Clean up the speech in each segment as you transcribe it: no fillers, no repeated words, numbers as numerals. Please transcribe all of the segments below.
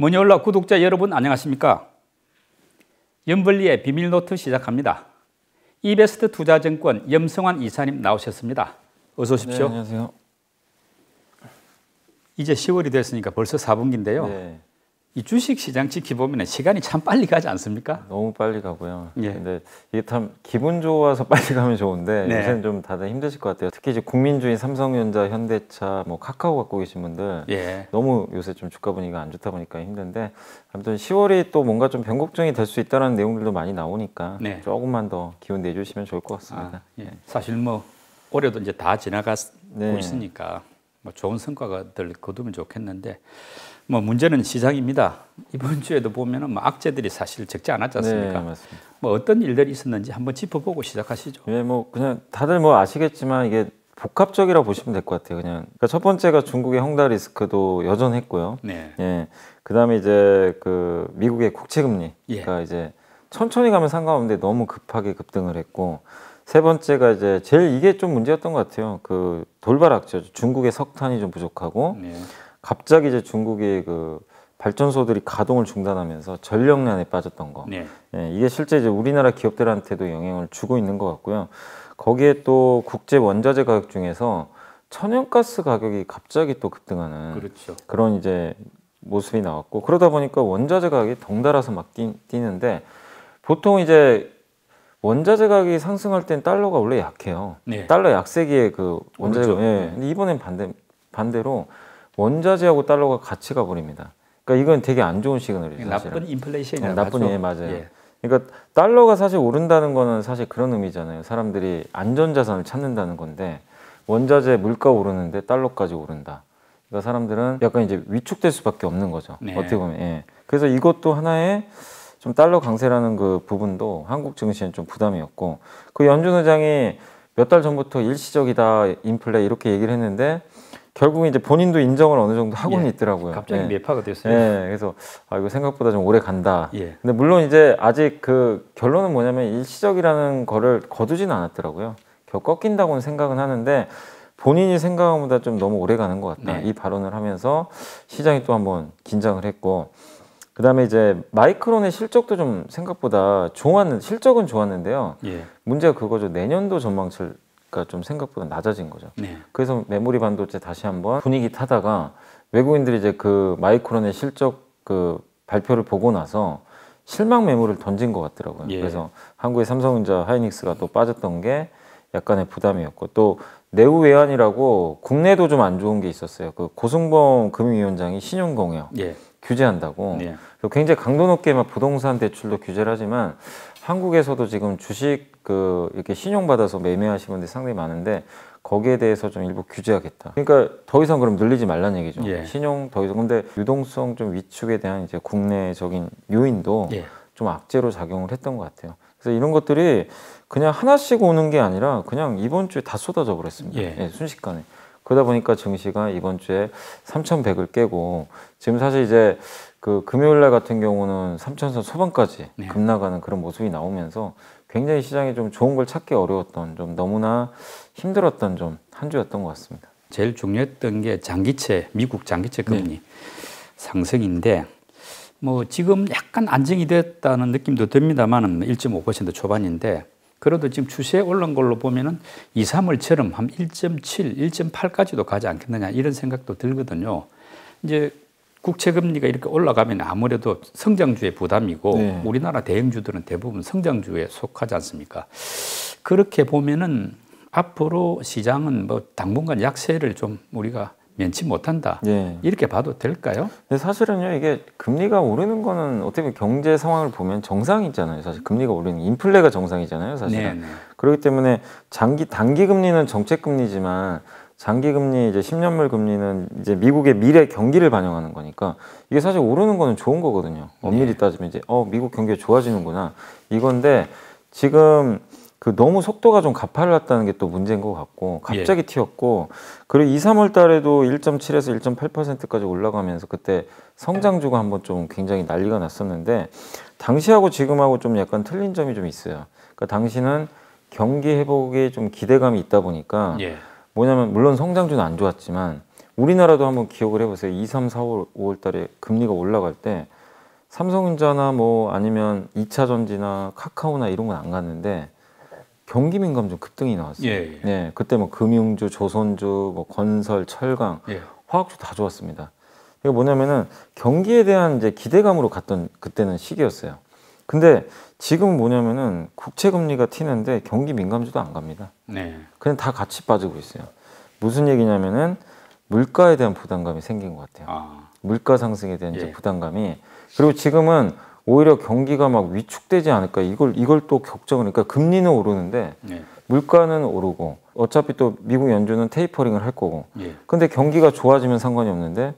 머니올라 구독자 여러분 안녕하십니까? 염블리의 비밀노트 시작합니다. 이베스트 투자증권 염성환 이사님 나오셨습니다. 어서 오십시오. 네, 안녕하세요. 이제 10월이 됐으니까 벌써 4분기인데요. 네. 이 주식시장 지켜보면 시간이 참 빨리 가지 않습니까? 너무 빨리 가고요. 예. 근데 이게 참 기분 좋아서 빨리 가면 좋은데 네. 요새는 좀 다들 힘드실 것 같아요. 특히 이제 국민주인 삼성전자, 현대차, 뭐 카카오 갖고 계신 분들 예. 너무 요새 좀 주가 분위기가 안 좋다 보니까 힘든데 아무튼 10월이 또 뭔가 좀 변곡점이 될 수 있다는 내용들도 많이 나오니까 네. 조금만 더 기운 내주시면 좋을 것 같습니다. 예. 사실 뭐 올해도 이제 다 지나가고 네. 있으니까 뭐 좋은 성과가들 거두면 좋겠는데 뭐 문제는 시장입니다. 이번 주에도 보면은 뭐 악재들이 사실 적지 않았지 않습니까? 네, 맞습니다. 뭐 어떤 일들이 있었는지 한번 짚어보고 시작하시죠. 예, 뭐 그냥 다들 뭐 아시겠지만 이게 복합적이라고 보시면 될 것 같아요. 그냥 그러니까 첫 번째가 중국의 헝다 리스크도 여전했고요. 네. 예, 그다음에 이제 그 미국의 국채 금리가 예. 이제 천천히 가면 상관없는데 너무 급하게 급등을 했고, 세 번째가 이제 제일 이게 좀 문제였던 것 같아요. 그 돌발 악재죠. 중국의 석탄이 좀 부족하고 네. 갑자기 이제 중국의 그 발전소들이 가동을 중단하면서 전력난에 빠졌던 거. 네. 예, 이게 실제 이제 우리나라 기업들한테도 영향을 주고 있는 것 같고요. 거기에 또 국제 원자재 가격 중에서 천연가스 가격이 갑자기 또 급등하는 그렇죠. 그런 이제 모습이 나왔고, 그러다 보니까 원자재 가격이 덩달아서 막 뛰는데, 보통 이제 원자재 가격이 상승할 땐 달러가 원래 약해요. 네. 달러 약세기에 그 원자재가 그렇죠. 예. 근데 이번엔 반대로 원자재하고 달러가 같이 가버립니다. 그러니까 이건 되게 안 좋은 시그널이죠. 사실은. 나쁜 인플레이션이라고 나쁜 하죠. 예, 맞아요. 예. 그러니까 달러가 사실 오른다는 거는 사실 그런 의미잖아요. 사람들이 안전자산을 찾는다는 건데, 원자재 물가 오르는데 달러까지 오른다. 그러니까 사람들은 약간 이제 위축될 수밖에 없는 거죠. 네. 어떻게 보면. 예. 그래서 이것도 하나의 좀 달러 강세라는 그 부분도 한국 증시엔 좀 부담이었고, 그 연준 의장이 몇 달 전부터 일시적이다 인플레 이렇게 얘기를 했는데 결국 이제 본인도 인정을 어느 정도 하고는 예. 있더라고요. 갑자기 예. 매파가 됐어요. 예, 그래서 이거 생각보다 좀 오래 간다. 예. 근데 물론 이제 아직 그 결론은 뭐냐면 일시적이라는 거를 거두지는 않았더라고요. 결국 꺾인다고는 생각은 하는데 본인이 생각한 보다 좀 너무 오래 가는 것 같다. 네. 이 발언을 하면서 시장이 또 한번 긴장을 했고, 그다음에 이제 마이크론의 실적도 좀 생각보다 실적은 좋았는데요. 예. 문제가 그거죠. 내년도 전망치가 좀 생각보다 낮아진 거죠. 네. 그래서 메모리 반도체 다시 한번 분위기 타다가 외국인들이 이제 그 마이크론의 실적 그 발표를 보고 나서 실망 매물을 던진 것 같더라고요. 예. 그래서 한국의 삼성전자, 하이닉스가 또 빠졌던 게 약간의 부담이었고, 또 내후 외환이라고 국내도 좀 안 좋은 게 있었어요. 그 고승범 금융위원장이 신용공여 예. 규제한다고. 네. 굉장히 강도 높게 막 부동산 대출도 규제를 하지만 한국에서도 지금 주식 그 이렇게 신용 받아서 매매하시는 분들이 상당히 많은데 거기에 대해서 좀 일부 규제하겠다. 그러니까 더 이상 그럼 늘리지 말라는 얘기죠. 예. 신용 더 이상. 근데 유동성 좀 위축에 대한 이제 국내적인 요인도 예. 좀 악재로 작용을 했던 것 같아요. 그래서 이런 것들이 그냥 하나씩 오는 게 아니라 그냥 이번 주에 다 쏟아져 버렸습니다. 예. 예, 순식간에. 그러다 보니까 증시가 이번 주에 3,100을 깨고, 지금 사실 이제 그 금요일 날 같은 경우는 3,000선 소반까지 네. 급나가는 그런 모습이 나오면서 굉장히 시장이 좀 좋은 걸 찾기 어려웠던, 좀 너무나 힘들었던 좀 한 주였던 것 같습니다. 제일 중요했던 게 장기채, 미국 장기채 금리 상승인데 뭐 지금 약간 안정이 됐다는 느낌도 듭니다만은 1.5% 초반인데 그래도 지금 추세에 올라온 걸로 보면은 2, 3월처럼 한 1.7, 1.8까지도 가지 않겠느냐 이런 생각도 들거든요. 이제 국채 금리가 이렇게 올라가면 아무래도 성장주의 부담이고 네. 우리나라 대형주들은 대부분 성장주에 속하지 않습니까? 그렇게 보면은 앞으로 시장은 뭐 당분간 약세를 좀 우리가 면치 못한다. 예. 이렇게 봐도 될까요? 근데 사실은요, 이게 금리가 오르는 거는 어떻게 보면 경제 상황을 보면 정상이잖아요. 사실 금리가 오르는 인플레가 정상이잖아요, 사실은. 네. 그렇기 때문에 단기 금리는 정책 금리지만 장기 금리, 이제 10년물 금리는 이제 미국의 미래 경기를 반영하는 거니까 이게 사실 오르는 거는 좋은 거거든요. 엄밀히 따지면 이제 미국 경기가 좋아지는구나 이건데, 지금 그 너무 속도가 좀 가팔랐다는 게 또 문제인 것 같고, 갑자기 튀었고, 그리고 2, 3월 달에도 1.7에서 1.8%까지 올라가면서 그때 성장주가 한번 좀 굉장히 난리가 났었는데, 당시하고 지금하고 좀 약간 틀린 점이 좀 있어요. 그러니까 당시는 경기 회복에 좀 기대감이 있다 보니까 예. 뭐냐면 물론 성장주는 안 좋았지만 우리나라도 한번 기억을 해보세요. 2, 3, 4, 5월 달에 금리가 올라갈 때 삼성전자나 뭐 아니면 2차 전지나 카카오나 이런 건 안 갔는데 경기 민감주 급등이 나왔어요. 예, 예. 네, 그때 뭐 금융주, 조선주, 뭐 건설, 철강, 예. 화학주 다 좋았습니다. 이거 뭐냐면은 경기에 대한 이제 기대감으로 갔던 그때는 시기였어요. 근데 지금은 뭐냐면은 국채 금리가 튀는데 경기 민감주도 안 갑니다. 네. 그냥 다 같이 빠지고 있어요. 무슨 얘기냐면은 물가에 대한 부담감이 생긴 것 같아요. 아, 물가 상승에 대한 이제 예. 부담감이. 그리고 지금은 오히려 경기가 막 위축되지 않을까 이걸 또 걱정을. 그러니까 금리는 오르는데 네. 물가는 오르고 어차피 또 미국 연준은 테이퍼링을 할 거고. 예. 근데 경기가 좋아지면 상관이 없는데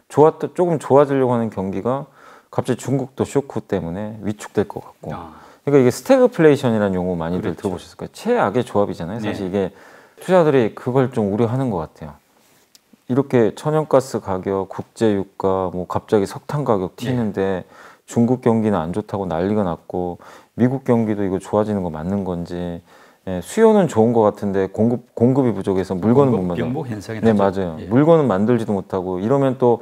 조금 좋아지려고 하는 경기가 갑자기 중국도 쇼크 때문에 위축될 것 같고. 아, 그러니까 이게 스태그플레이션이라는 용어 많이들 그렇죠. 들어보셨을 거예요. 최악의 조합이잖아요. 사실 네. 이게 투자들이 그걸 좀 우려하는 것 같아요. 이렇게 천연가스 가격, 국제유가, 뭐 갑자기 석탄 가격 튀는데 중국 경기는 안 좋다고 난리가 났고 미국 경기도 이거 좋아지는 거 맞는 건지. 예, 수요는 좋은 것 같은데 공급이 부족해서 물건은 못 만들고. 병목 현상이 네, 나죠. 맞아요. 예. 물건은 만들지도 못하고 이러면 또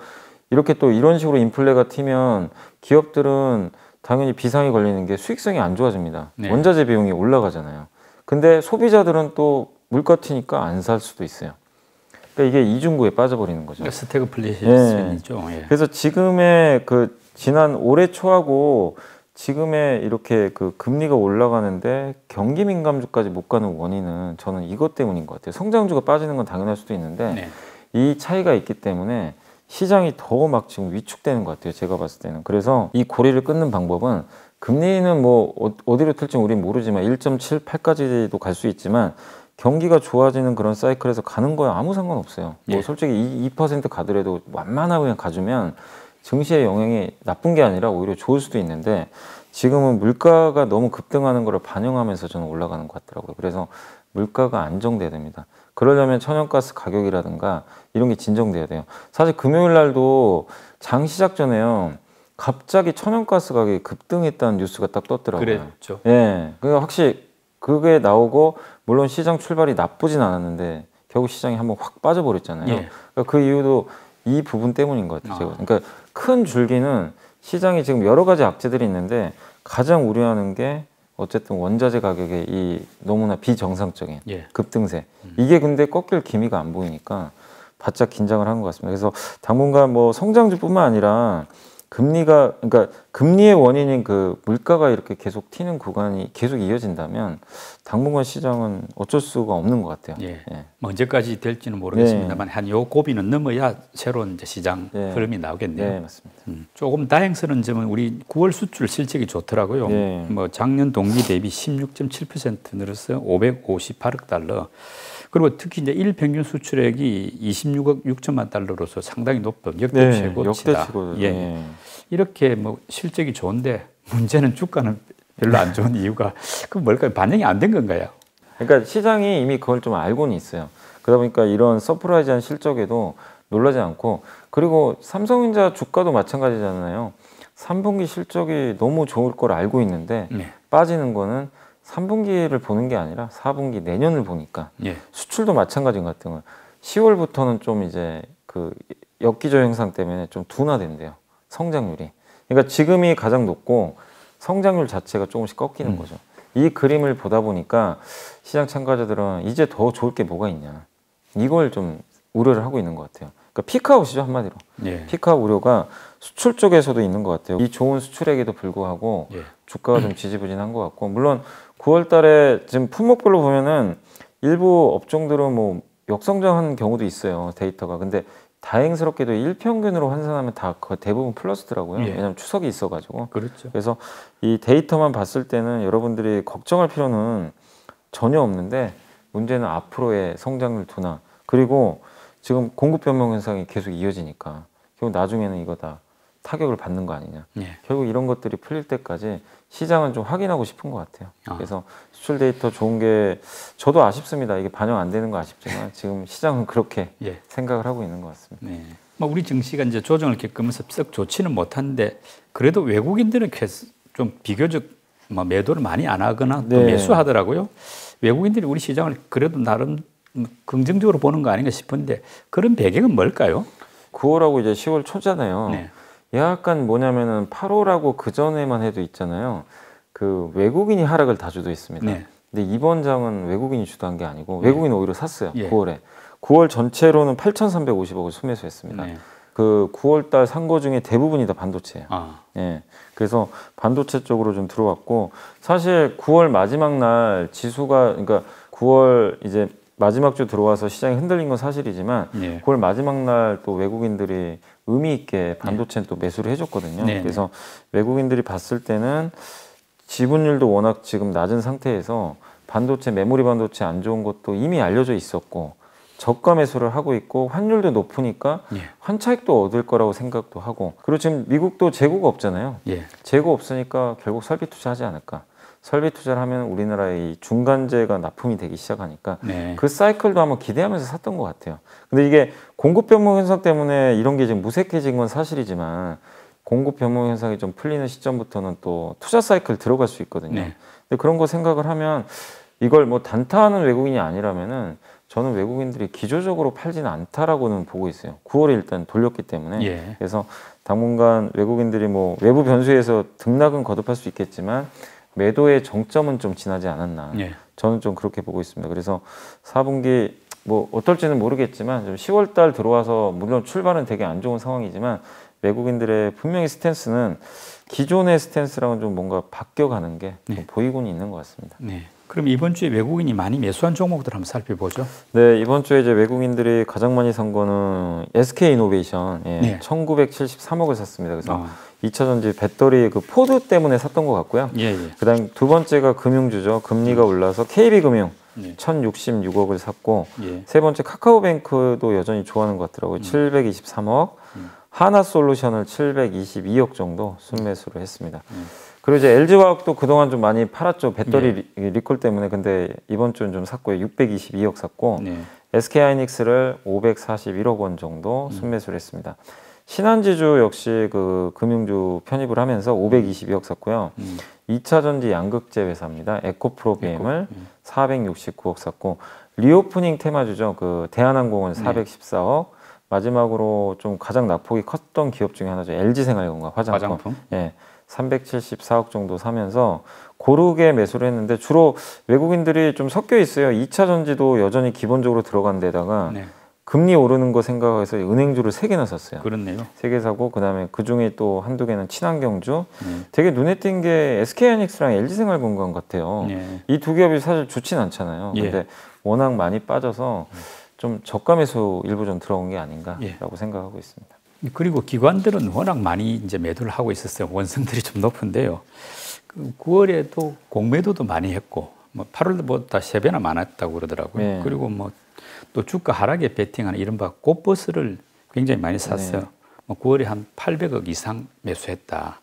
이렇게 또 이런 식으로 인플레가 튀면 기업들은 당연히 비상이 걸리는 게 수익성이 안 좋아집니다. 네. 원자재 비용이 올라가잖아요. 근데 소비자들은 또 물가 튀니까 안 살 수도 있어요. 그러니까 이게 이중구에 빠져버리는 거죠. 그러니까 스태그플레이션이죠. 예. 그래서 지금의 그 지난 올해 초하고 지금의 이렇게 그 금리가 올라가는데 경기 민감주까지 못 가는 원인은 저는 이것 때문인 것 같아요. 성장주가 빠지는 건 당연할 수도 있는데 네. 이 차이가 있기 때문에 시장이 더 막 지금 위축되는 것 같아요. 제가 봤을 때는. 그래서 이 고리를 끊는 방법은 금리는 뭐 어디로 튈지 우린 모르지만 1.78까지도 갈 수 있지만 경기가 좋아지는 그런 사이클에서 가는 거야 아무 상관없어요. 뭐 예. 솔직히 2% 가더라도 완만하게 그냥 가주면 증시의 영향이 나쁜 게 아니라 오히려 좋을 수도 있는데 지금은 물가가 너무 급등하는 걸 반영하면서 저는 올라가는 것 같더라고요. 그래서 물가가 안정돼야 됩니다. 그러려면 천연가스 가격이라든가 이런 게 진정돼야 돼요. 사실 금요일 날도 장 시작 전에요. 갑자기 천연가스 가격이 급등했다는 뉴스가 딱 떴더라고요. 그랬죠. 예. 그러니까 확실히 그게 나오고 물론 시장 출발이 나쁘진 않았는데 결국 시장이 한번 확 빠져버렸잖아요. 예. 그러니까 그 이유도 이 부분 때문인 것 같아요. 제가. 그러니까 큰 줄기는 시장이 지금 여러 가지 악재들이 있는데 가장 우려하는 게 어쨌든 원자재 가격의 이 너무나 비정상적인 예. 급등세. 이게 근데 꺾일 기미가 안 보이니까 바짝 긴장을 한 것 같습니다. 그래서 당분간 뭐 성장주뿐만 아니라 그러니까 금리의 원인인 그 물가가 이렇게 계속 튀는 구간이 계속 이어진다면 당분간 시장은 어쩔 수가 없는 것 같아요. 예. 예. 뭐 언제까지 될지는 모르겠습니다만 한 요 고비는 넘어야 새로운 이제 시장 예. 흐름이 나오겠네요. 네, 맞습니다. 조금 다행스러운 점은 우리 9월 수출 실적이 좋더라고요. 예. 뭐 작년 동기 대비 16.7% 늘어서 558억 달러. 그리고 특히 이제 일평균 수출액이 26억 6천만 달러로서 상당히 높은 역대 최고치다. 역대 최고. 예. 예. 이렇게 뭐 실적이 좋은데 문제는 주가는 별로 안 좋은 이유가 그 뭘까요? 반영이 안 된 건가요? 그러니까 시장이 이미 그걸 좀 알고는 있어요. 그러다 보니까 이런 서프라이즈한 실적에도 놀라지 않고 그리고 삼성전자 주가도 마찬가지잖아요. 3분기 실적이 너무 좋을 걸 알고 있는데 네. 빠지는 거는 3분기를 보는 게 아니라 4분기 내년을 보니까 예. 수출도 마찬가지인 것 같은 거예요. 10월부터는 좀 이제 그 역기조 현상 때문에 좀 둔화된대요. 성장률이. 그러니까 지금이 가장 높고 성장률 자체가 조금씩 꺾이는 거죠. 이 그림을 보다 보니까 시장 참가자들은 이제 더 좋을 게 뭐가 있냐. 이걸 좀 우려를 하고 있는 것 같아요. 그러니까 피크아웃이죠, 한마디로. 예. 피크아웃 우려가 수출 쪽에서도 있는 것 같아요. 이 좋은 수출액에도 불구하고 예. 주가가 좀 지지부진한 것 같고 물론 9월 달에 지금 품목별로 보면은 일부 업종들은 뭐 역성장한 경우도 있어요. 데이터가. 근데 다행스럽게도 일평균으로 환산하면 다 거의 대부분 플러스더라고요. 예. 왜냐하면 추석이 있어가지고. 그렇죠. 그래서 이 데이터만 봤을 때는 여러분들이 걱정할 필요는 전혀 없는데 문제는 앞으로의 성장률 둔화 그리고 지금 공급 변동 현상이 계속 이어지니까 결국 나중에는 이거 다 타격을 받는 거 아니냐. 예. 결국 이런 것들이 풀릴 때까지 시장은 좀 확인하고 싶은 것 같아요. 그래서 수출 데이터 좋은 게 저도 아쉽습니다. 이게 반영 안 되는 거 아쉽지만 지금 시장은 그렇게 예. 생각을 하고 있는 것 같습니다. 네. 뭐 우리 증시가 이제 조정을 겪으면서 썩 좋지는 못한데 그래도 외국인들은 좀 비교적 뭐 매도를 많이 안 하거나 또 네. 매수하더라고요. 외국인들이 우리 시장을 그래도 나름 긍정적으로 보는 거 아닌가 싶은데 그런 배경은 뭘까요? 9월하고 이제 10월 초잖아요. 네. 약간 뭐냐면은 8월하고 그 전에만 해도 있잖아요. 그 외국인이 하락을 다 주도했습니다. 네. 근데 이번 장은 외국인이 주도한 게 아니고 외국인이 오히려 샀어요. 예. 9월에. 9월 전체로는 8,350억을 순매수했습니다. 네. 그 9월 달 산 거 중에 대부분이 다 반도체예요. 예. 그래서 반도체 쪽으로 좀 들어왔고 사실 9월 마지막 날 지수가 그러니까 9월 이제 마지막 주 들어와서 시장이 흔들린 건 사실이지만 예. 9월 마지막 날 또 외국인들이 의미 있게 반도체는 또 매수를 해줬거든요. 네. 그래서 외국인들이 봤을 때는 지분율도 워낙 지금 낮은 상태에서 반도체, 메모리 반도체 안 좋은 것도 이미 알려져 있었고 저가 매수를 하고 있고 환율도 높으니까 예. 환차익도 얻을 거라고 생각도 하고 그리고 지금 미국도 재고가 없잖아요. 예. 재고 없으니까 결국 설비 투자하지 않을까. 설비 투자를 하면 우리나라의 이 중간재가 납품이 되기 시작하니까 네. 그 사이클도 한번 기대하면서 샀던 것 같아요. 근데 이게 공급 변동 현상 때문에 이런 게 지금 무색해진 건 사실이지만 공급 변동 현상이 좀 풀리는 시점부터는 또 투자 사이클 들어갈 수 있거든요. 네. 근데 그런 거 생각을 하면 이걸 뭐 단타하는 외국인이 아니라면은 저는 외국인들이 기조적으로 팔지는 않다라고는 보고 있어요. 9월에 일단 돌렸기 때문에. 예. 그래서 당분간 외국인들이 뭐 외부 변수에서 등락은 거듭할 수 있겠지만 매도의 정점은 좀 지나지 않았나. 예. 저는 좀 그렇게 보고 있습니다. 그래서 4분기 뭐 어떨지는 모르겠지만 좀 10월 달 들어와서 물론 출발은 되게 안 좋은 상황이지만 외국인들의 분명히 스탠스는 기존의 스탠스랑은 좀 뭔가 바뀌어가는 게 좀 보이고는 있는 것 같습니다. 네. 그럼 이번 주에 외국인이 많이 매수한 종목들 한번 살펴보죠. 네, 이번 주에 이제 외국인들이 가장 많이 산 거는 SK 이노베이션, 예, 네. 1973억을 샀습니다. 그래서 2차전지 배터리 그 포드 때문에 샀던 것 같고요. 예, 예. 그다음 두 번째가 금융주죠. 금리가 올라서 KB금융 예. 1,066억을 샀고 예. 세 번째 카카오뱅크도 여전히 좋아하는 것 같더라고요. 723억. 하나솔루션을 722억 정도 순매수를 했습니다. 그리고 이제 LG화학도 그동안 좀 많이 팔았죠. 배터리 리콜 때문에. 근데 이번 주는 좀 샀고요. 622억 샀고 네. SK하이닉스를 541억 원 정도 순매수를 했습니다. 신한지주 역시 그 금융주 편입을 하면서 522억 샀고요. 2차전지 양극재 회사입니다. 에코프로비엠을 469억 샀고 리오프닝 테마주죠. 그 대한항공은 414억. 마지막으로 좀 가장 낙폭이 컸던 기업 중에 하나죠. LG생활건강 화장품. 예. 374억 정도 사면서 고르게 매수를 했는데 주로 외국인들이 좀 섞여 있어요. 2차 전지도 여전히 기본적으로 들어간 데다가 네. 금리 오르는 거 생각해서 은행주를 3개나 샀어요. 그렇네요. 3개 사고 그다음에 그중에 또 한두 개는 친환경주. 되게 눈에 띈 게 SK하이닉스랑 LG생활건강 같아요. 네. 이 두 기업이 사실 좋진 않잖아요. 예. 근데 워낙 많이 빠져서 좀 저가 매수 일부 좀 들어온 게 아닌가라고 예. 생각하고 있습니다. 그리고 기관들은 워낙 많이 이제 매도를 하고 있었어요. 원성들이 좀 높은데요. 그 9월에도 공매도도 많이 했고, 뭐 8월보다 3배나 많았다고 그러더라고요. 네. 그리고 뭐 또 주가 하락에 베팅하는 이른바 꽃버스를 굉장히 많이 샀어요. 네. 뭐 9월에 한 800억 이상 매수했다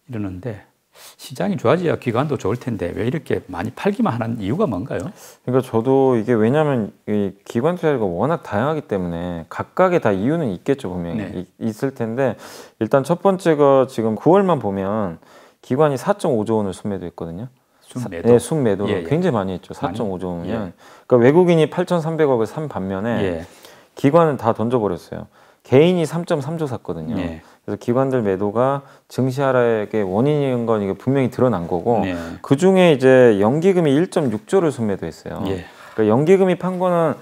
이러는데 시장이 좋아져야 기관도 좋을 텐데 왜 이렇게 많이 팔기만 하는 이유가 뭔가요? 그러니까 저도 이게 왜냐하면 이 기관 투자가 워낙 다양하기 때문에 각각의 다 이유는 있겠죠. 분명히 네. 있을 텐데 일단 첫 번째가 지금 9월만 보면 기관이 4.5조 원을 순매도했거든요. 순매도? 네, 순매도 예, 예. 굉장히 많이 했죠. 4.5조 원이면. 예. 그러니까 외국인이 8,300억을 산 반면에 예. 기관은 다 던져버렸어요. 개인이 3.3조 샀거든요. 예. 그래서 기관들 매도가 증시 하락의 원인인 건 이게 분명히 드러난 거고 네. 그 중에 이제 연기금이 1.6조를 순매도했어요. 예. 그러니까 연기금이 판 거는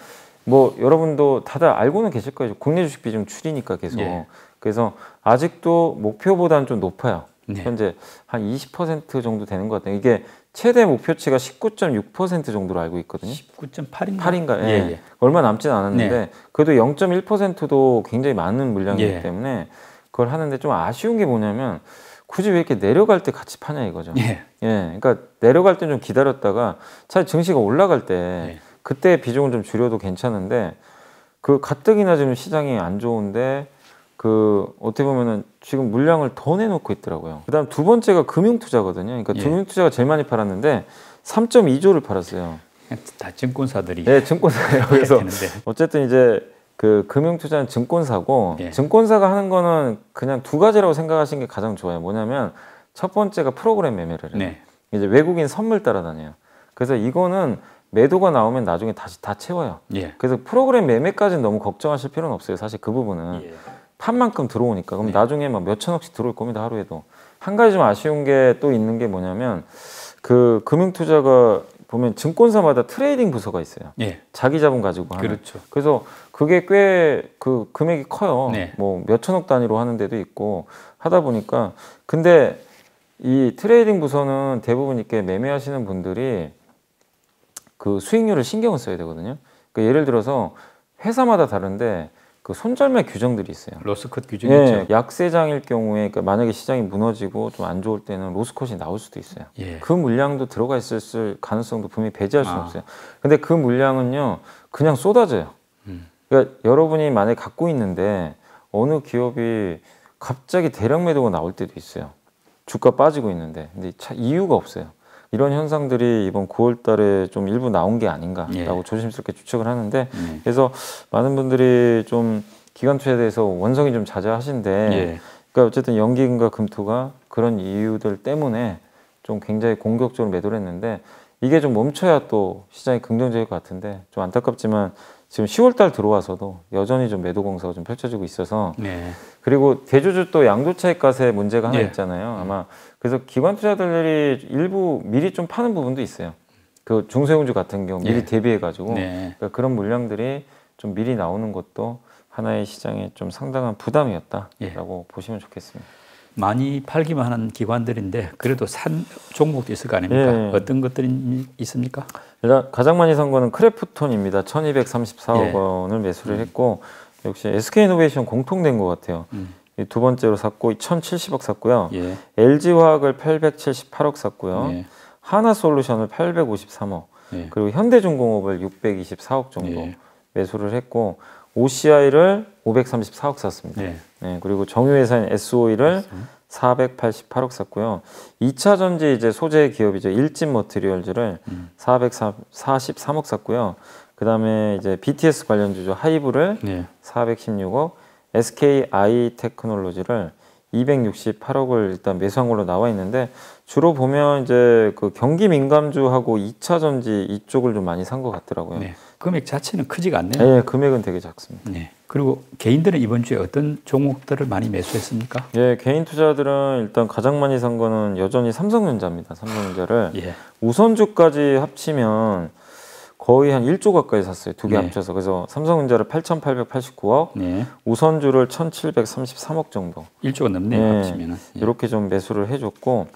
뭐 여러분도 다들 알고는 계실 거예요. 국내 주식 비중 줄이니까 계속. 예. 그래서 아직도 목표보다는 좀 높아요. 네. 현재 한 20% 정도 되는 것 같아요. 이게 최대 목표치가 19.6% 정도로 알고 있거든요. 19.8인가? 8인가? 예. 예, 예. 얼마 남진 않았는데 네. 그래도 0.1%도 굉장히 많은 물량이기 예. 때문에 그걸 하는데 좀 아쉬운 게 뭐냐면 굳이 왜 이렇게 내려갈 때 같이 파냐 이거죠. 예. 예. 그러니까 내려갈 때 좀 기다렸다가 차라리 증시가 올라갈 때 예. 그때 비중을 좀 줄여도 괜찮은데 그 가뜩이나 지금 시장이 안 좋은데 그 어떻게 보면은 지금 물량을 더 내놓고 있더라고요. 그다음 두 번째가 금융투자거든요. 그러니까 예. 금융투자가 제일 많이 팔았는데 3.2조를 팔았어요. 다 증권사들이 네, 증권사예요. 그래서 되는데. 어쨌든 이제 그 금융투자는 증권사고 예. 증권사가 하는 거는 그냥 두 가지라고 생각하시는 게 가장 좋아요. 뭐냐면 첫 번째가 프로그램 매매를 해요. 네. 이제 외국인 선물 따라다녀요. 그래서 이거는 매도가 나오면 나중에 다시 다 채워요. 예. 그래서 프로그램 매매까지는 너무 걱정하실 필요는 없어요. 사실 그 부분은 예. 판 만큼 들어오니까. 그럼 네. 나중에 막 몇 천억씩 들어올 겁니다. 하루에도. 한 가지 좀 아쉬운 게 또 있는 게 뭐냐면 그 금융투자가 보면 증권사마다 트레이딩 부서가 있어요. 예. 자기 자본 가지고 하는. 그렇죠. 그래서 그게 꽤 그 금액이 커요. 네. 뭐 몇 천억 단위로 하는 데도 있고 하다 보니까 근데 이 트레이딩 부서는 대부분 이렇게 매매하시는 분들이 그 수익률을 신경을 써야 되거든요. 그러니까 예를 들어서 회사마다 다른데 그 손절매 규정들이 있어요. 로스컷 규정이 예, 있죠. 약세장일 경우에 그러니까 만약에 시장이 무너지고 좀 안 좋을 때는 로스컷이 나올 수도 있어요. 예. 그 물량도 들어가 있을 가능성도 분명히 배제할 수는 아. 없어요. 근데 그 물량은요 그냥 쏟아져요. 그러니까 여러분이 만약에 갖고 있는데 어느 기업이 갑자기 대량 매도가 나올 때도 있어요. 주가 빠지고 있는데 근데 이유가 없어요. 이런 현상들이 이번 9월 달에 좀 일부 나온 게 아닌가라고 예. 조심스럽게 추측을 하는데 그래서 많은 분들이 좀 기관 투자에 대해서 원성이 좀 자제하신데 예. 그러니까 어쨌든 연기금과 금토가 그런 이유들 때문에 좀 굉장히 공격적으로 매도를 했는데 이게 좀 멈춰야 또 시장이 긍정적일 것 같은데 좀 안타깝지만 지금 10월 달 들어와서도 여전히 좀 매도 공사가 좀 펼쳐지고 있어서 네. 그리고 대주주 또 양도 차익과세 문제가 하나 예. 있잖아요. 아마 그래서 기관 투자들이 일부 미리 좀 파는 부분도 있어요. 그 중소형주 같은 경우 미리 예. 대비해 가지고 네. 그러니까 그런 물량들이 좀 미리 나오는 것도 하나의 시장에 좀 상당한 부담이었다라고 예. 보시면 좋겠습니다. 많이 팔기만 하는 기관들인데 그래도 산 종목도 있을 거 아닙니까? 예. 어떤 것들이 있습니까? 일단 가장 많이 산 거는 크래프톤입니다. 1234억 예. 원을 매수를 했고 역시 SK이노베이션 공통된 것 같아요. 이두 번째로 샀고 1070억 샀고요. 예. LG화학을 878억 샀고요. 예. 하나솔루션을 853억 예. 그리고 현대중공업을 624억 정도 예. 매수를 했고 OCI를 534억 샀습니다. 예. 네, 그리고 정유회사인 SOE를 488억 샀고요. 2차 전지 이제 소재 기업이죠. 일진 머티리얼즈를 443억 샀고요. 그다음에 이제 BTS 관련주죠. 하이브를 예. 416억, SKI 테크놀로지를 268억을 일단 매수한 걸로 나와 있는데 주로 보면 이제 그 경기 민감주하고 2차 전지 이쪽을 좀 많이 산 것 같더라고요. 네. 금액 자체는 크지가 않네요. 네, 금액은 되게 작습니다. 네. 그리고 개인들은 이번 주에 어떤 종목들을 많이 매수했습니까? 예, 개인 투자들은 일단 가장 많이 산 거는 여전히 삼성전자입니다. 삼성전자를 예. 우선주까지 합치면 거의 한 1조 가까이 샀어요. 두 개 네. 합쳐서. 그래서 삼성전자를 8,889억, 네. 우선주를 1,733억 정도. 1조가 넘네요. 네, 합치면은. 예. 이렇게 좀 매수를 해줬고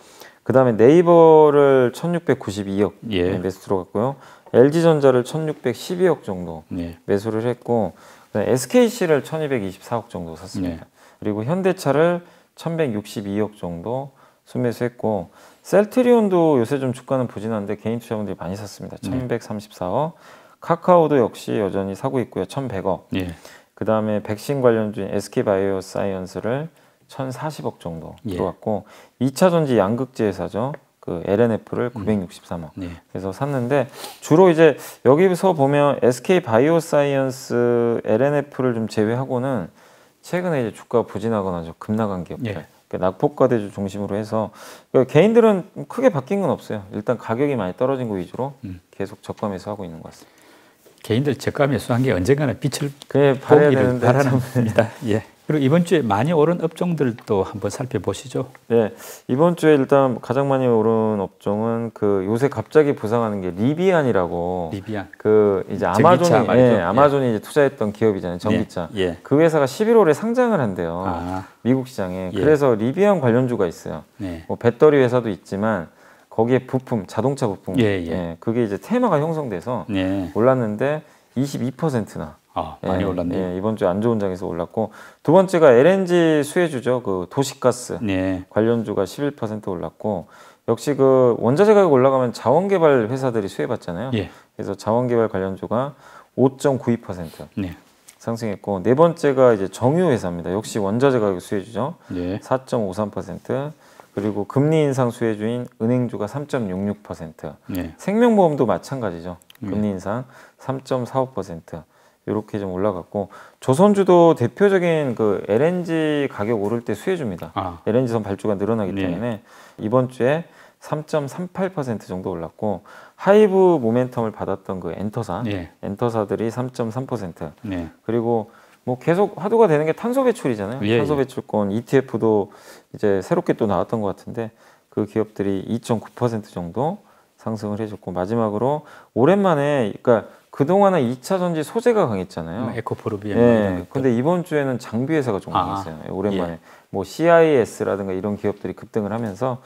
그다음에 네이버를 1,692억 예. 매수 들어갔고요. LG전자를 1,612억 정도 네. 매수를 했고 SKC를 1,224억 정도 샀습니다. 네. 그리고 현대차를 1,162억 정도 순매수했고 셀트리온도 요새 좀 주가는 부진한데 개인 투자분들이 많이 샀습니다. 1,134억. 카카오도 역시 여전히 사고 있고요. 1,100억. 예. 그다음에 백신 관련주인 SK바이오사이언스를 1,040억 정도 예. 들어왔고 2차 전지 양극재 회사죠. 그 LNF를 963억. 네. 그래서 샀는데 주로 이제 여기서 보면 SK바이오사이언스 LNF를 좀 제외하고는 최근에 이제 주가 부진하거나 좀 급락한 기업들. 예. 그러니까 낙폭과대주 중심으로 해서 그러니까 개인들은 크게 바뀐 건 없어요. 일단 가격이 많이 떨어진 거 위주로 계속 저가 매수하고 있는 것 같습니다. 개인들 저가 매수한 게 언젠가는 빛을 그게 바라야 보기를 되는데 바라는입니다. 예. 그리고 이번 주에 많이 오른 업종들도 한번 살펴보시죠. 네, 이번 주에 일단 가장 많이 오른 업종은 그 요새 갑자기 부상하는 게 리비안이라고 리비안. 그 이제 전기차 아마존이 말이죠. 아마존이 이제 투자했던 기업이잖아요. 전기차. 예. 예. 그 회사가 11월에 상장을 한대요. 아. 미국 시장에. 예. 그래서 리비안 관련주가 있어요. 네. 뭐 배터리 회사도 있지만 거기에 부품, 자동차 부품. 예. 그게 이제 테마가 형성돼서 네. 올랐는데 22%나 아, 많이 올랐네요. 예, 이번 주 안 좋은 장에서 올랐고 두 번째가 LNG 수혜주죠. 그 도시가스 네. 관련주가 11% 올랐고 역시 그 원자재 가격 올라가면 자원개발 회사들이 수혜받잖아요. 예. 그래서 자원개발 관련주가 5.92% 네. 상승했고 네 번째가 이제 정유회사입니다. 역시 원자재 가격 수혜주죠. 네. 4.53% 그리고 금리 인상 수혜주인 은행주가 3.66% 네. 생명보험도 마찬가지죠. 금리 인상 3.45% 이렇게 좀 올라갔고 조선주도 대표적인 그 LNG 가격 오를 때 수혜줍니다. 아. LN지선 발주가 늘어나기 네. 때문에 이번 주에 3.38% 정도 올랐고 하이브 모멘텀을 받았던 그 엔터사, 예. 엔터사들이 3.3%. 네. 그리고 뭐 계속 화두가 되는 게 탄소 배출이잖아요. 예, 탄소 예. 배출권 ETF도 이제 새롭게 또 나왔던 것 같은데 그 기업들이 2.9% 정도 상승을 해줬고 마지막으로 오랜만에 그러니까 그동안은 2차 전지 소재가 강했잖아요. 에코프로비엠. 예. 근데 이번 주에는 장비 회사가 좀 강했어요. 오랜만에. 예. 뭐 CIS라든가 이런 기업들이 급등을 하면서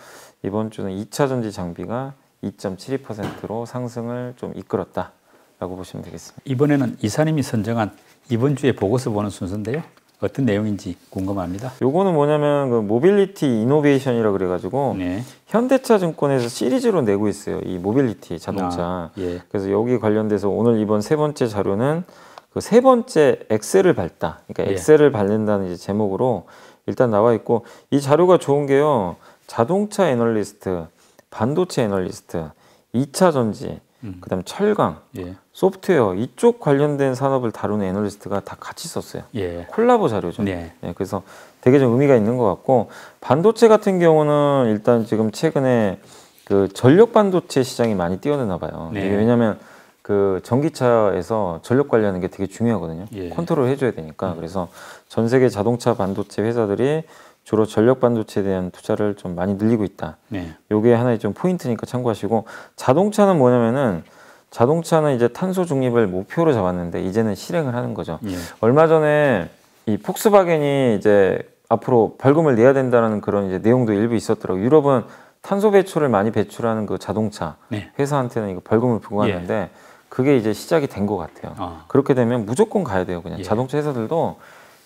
이번 주는 2차 전지 장비가 2.72%로 상승을 좀 이끌었다라고 보시면 되겠습니다. 이번에는 이사님이 선정한 이번 주에 보고서 보는 순서인데요. 어떤 내용인지 궁금합니다. 요거는 뭐냐면 그 모빌리티 이노베이션이라 그래가지고 네. 현대차 증권에서 시리즈로 내고 있어요. 이 모빌리티 자동차. 아, 예. 그래서 여기 관련돼서 오늘 이번 세 번째 자료는 그 세 번째 엑셀을 밟다. 그러니까 예. 엑셀을 밟는다는 이제 제목으로 일단 나와 있고 이 자료가 좋은 게요. 자동차 애널리스트, 반도체 애널리스트, 2차 전지, 그다음에 철강, 예. 소프트웨어 이쪽 관련된 산업을 다루는 애널리스트가 다 같이 썼어요. 예. 콜라보 자료죠. 네. 네, 그래서 되게 좀 의미가 있는 것 같고 반도체 같은 경우는 일단 지금 최근에 그 전력 반도체 시장이 많이 뛰어드나 봐요. 네. 이게 왜냐하면 그 전기차에서 전력 관리하는 게 되게 중요하거든요. 예. 컨트롤 해줘야 되니까. 그래서 전 세계 자동차 반도체 회사들이 주로 전력 반도체에 대한 투자를 좀 많이 늘리고 있다. 네. 요게 하나의 좀 포인트니까 참고하시고 자동차는 뭐냐면은 자동차는 이제 탄소 중립을 목표로 잡았는데 이제는 실행을 하는 거죠. 예. 얼마 전에 이 폭스바겐이 이제 앞으로 벌금을 내야 된다는 그런 이제 내용도 일부 있었더라고요. 유럽은 탄소 배출을 많이 배출하는 그 자동차 네. 회사한테는 이거 벌금을 부과하는데 그게 이제 시작이 된 것 같아요. 그렇게 되면 무조건 가야 돼요. 그냥 예. 자동차 회사들도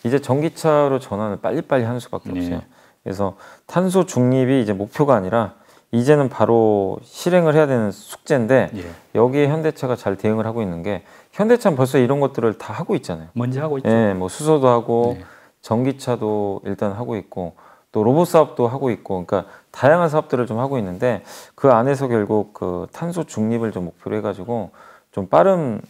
이제 전기차로 전환을 빨리빨리 하는 수밖에 네. 없어요. 그래서 탄소 중립이 이제 목표가 아니라 이제는 바로 실행을 해야 되는 숙제인데 예. 여기에 현대차가 잘 대응을 하고 있는 게 현대차는 벌써 이런 것들을 다 하고 있잖아요. 먼저 하고 있죠. 예, 뭐 수소도 하고 네. 전기차도 일단 하고 있고 또 로봇 사업도 하고 있고 그러니까 다양한 사업들을 좀 하고 있는데 그 안에서 결국 그 탄소 중립을 좀 목표로 해가지고 좀 빠른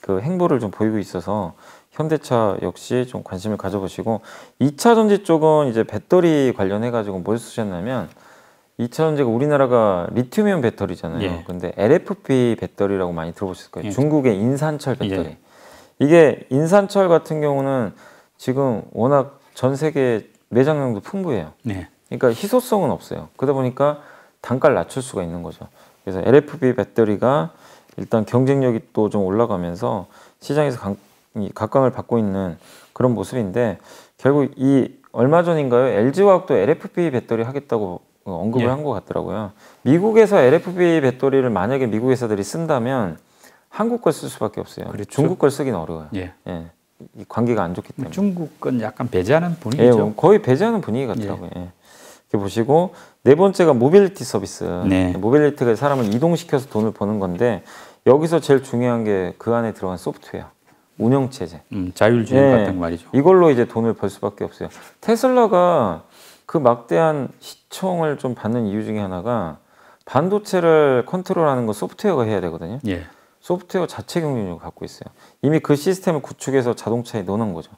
그 행보를 좀 보이고 있어서 현대차 역시 좀 관심을 가져보시고 2차 전지 쪽은 이제 배터리 관련해 가지고 뭘 쓰셨냐면 2차 전지가 우리나라가 리튬이온 배터리잖아요. 예. 근데 LFP 배터리라고 많이 들어보셨을 거예요. 예. 중국의 인산철 배터리. 예. 이게 인산철 같은 경우는 지금 워낙 전 세계 매장량도 풍부해요. 네. 그러니까 희소성은 없어요. 그러다 보니까 단가를 낮출 수가 있는 거죠. 그래서 LFP 배터리가 일단 경쟁력이 또 좀 올라가면서 시장에서 각광을 받고 있는 그런 모습인데 결국 이 얼마 전인가요? LG화학도 LFP 배터리 하겠다고 언급을 예. 한 것 같더라고요. 미국에서 LFP 배터리를 만약에 미국 회사들이 쓴다면 한국 걸 쓸 수밖에 없어요. 그렇죠. 중국 걸 쓰긴 어려워요. 예. 예. 이 관계가 안 좋기 때문에. 중국은 약간 배제하는 예, 분위기죠. 거의 배제하는 분위기 같더라고요. 예. 이렇게 보시고 네 번째가 모빌리티 서비스. 네. 모빌리티가 사람을 이동시켜서 돈을 버는 건데 여기서 제일 중요한 게 그 안에 들어간 소프트웨어, 운영 체제. 자율주행 예. 같은 거 말이죠. 이걸로 이제 돈을 벌 수밖에 없어요. 테슬라가 그 막대한 시총을 좀 받는 이유 중에 하나가 반도체를 컨트롤하는 거 소프트웨어가 해야 되거든요. 예. 소프트웨어 자체 경쟁력을 갖고 있어요. 이미 그 시스템을 구축해서 자동차에 넣어놓은 거죠.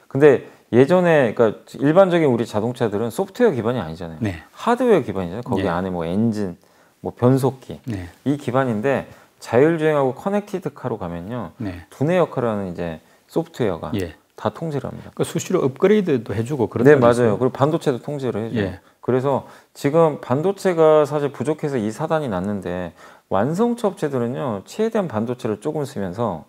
근데 예전에 그러니까 일반적인 우리 자동차들은 소프트웨어 기반이 아니잖아요. 네. 하드웨어 기반이잖아요. 거기 예. 안에 뭐 엔진, 뭐 변속기 네. 이 기반인데 자율주행하고 커넥티드 카로 가면요 네. 두뇌 역할을 하는 이제 소프트웨어가 예. 다 통제를 합니다. 그 수시로 업그레이드도 해주고 그런 네, 데도 맞아요. 있어요. 그리고 반도체도 통제를 해줘요. 예. 그래서 지금 반도체가 사실 부족해서 이 사단이 났는데 완성차 업체들은요 최대한 반도체를 조금 쓰면서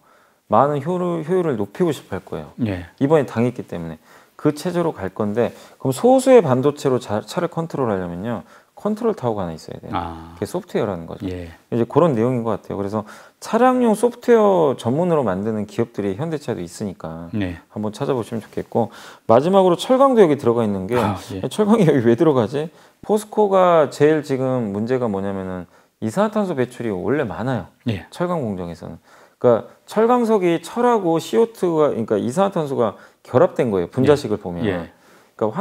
많은 효율을 높이고 싶어 할 거예요. 예. 이번에 당했기 때문에 그 체제로 갈 건데 그럼 소수의 반도체로 차를 컨트롤하려면요 컨트롤 타워가 하나 있어야 돼요. 그게 소프트웨어라는 거죠. 예. 이제 그런 내용인 것 같아요. 그래서 차량용 소프트웨어 전문으로 만드는 기업들이 현대차도 있으니까 네. 한번 찾아보시면 좋겠고 마지막으로 철강도 여기 들어가 있는 게 예. 철강이 여기 왜 들어가지? 포스코가 제일 지금 문제가 뭐냐면은 이산화탄소 배출이 원래 많아요. 예. 철강 공정에서는. 그러니까 철강석이 철하고 CO2가 그러니까 이산화탄소가 결합된 거예요. 분자식을 보면. 예. 그러니까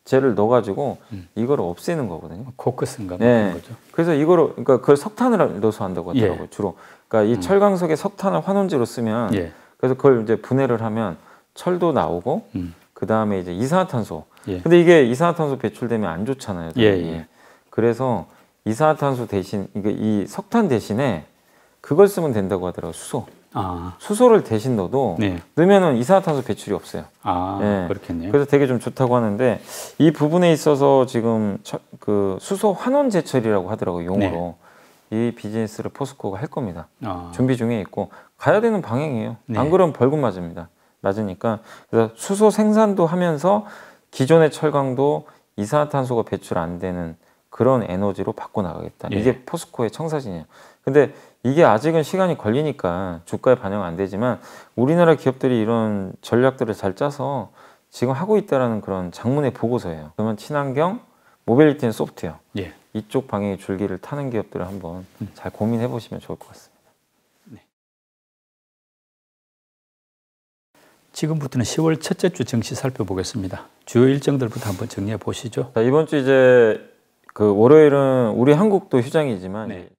환원제를 넣어가지고 이걸 없애는 거거든요. 코크스인가 네. 그런 거죠. 그래서 이거를 그러니까 그걸 석탄을 넣어서 한다고 하더라고요. 예. 주로. 그러니까 이 철강석에 석탄을 환원제로 쓰면 예. 그래서 그걸 이제 분해를 하면 철도 나오고 그 다음에 이제 이산화탄소. 예. 근데 이게 이산화탄소 배출되면 안 좋잖아요. 예, 당연히. 예. 그래서 이산화탄소 대신 이 석탄 대신에 그걸 쓰면 된다고 하더라고요. 수소. 수소를 대신 넣어도 넣으면은 이산화탄소 배출이 없어요. 그렇겠네요. 그래서 되게 좀 좋다고 하는데 이 부분에 있어서 지금 그 수소 환원 제철이라고 하더라고요. 용어로. 이 비즈니스를 포스코가 할 겁니다. 준비 중에 있고 가야 되는 방향이에요. 안 그러면 벌금 맞으니까. 그래서 수소 생산도 하면서 기존의 철강도 이산화탄소가 배출 안 되는 그런 에너지로 바꿔나가겠다. 이게 포스코의 청사진이에요. 근데 이게 아직은 시간이 걸리니까 주가에 반영 안 되지만 우리나라 기업들이 이런 전략들을 잘 짜서 지금 하고 있다는 그런 장문의 보고서예요. 그러면 친환경, 모빌리티 앤 소프트웨어 이쪽 방향의 줄기를 타는 기업들을 한번 잘 고민해 보시면 좋을 것 같습니다. 지금부터는 10월 첫째 주 증시 살펴보겠습니다. 주요 일정들부터 한번 정리해 보시죠. 자, 이번 주 이제 그 월요일은 우리 한국도 휴장이지만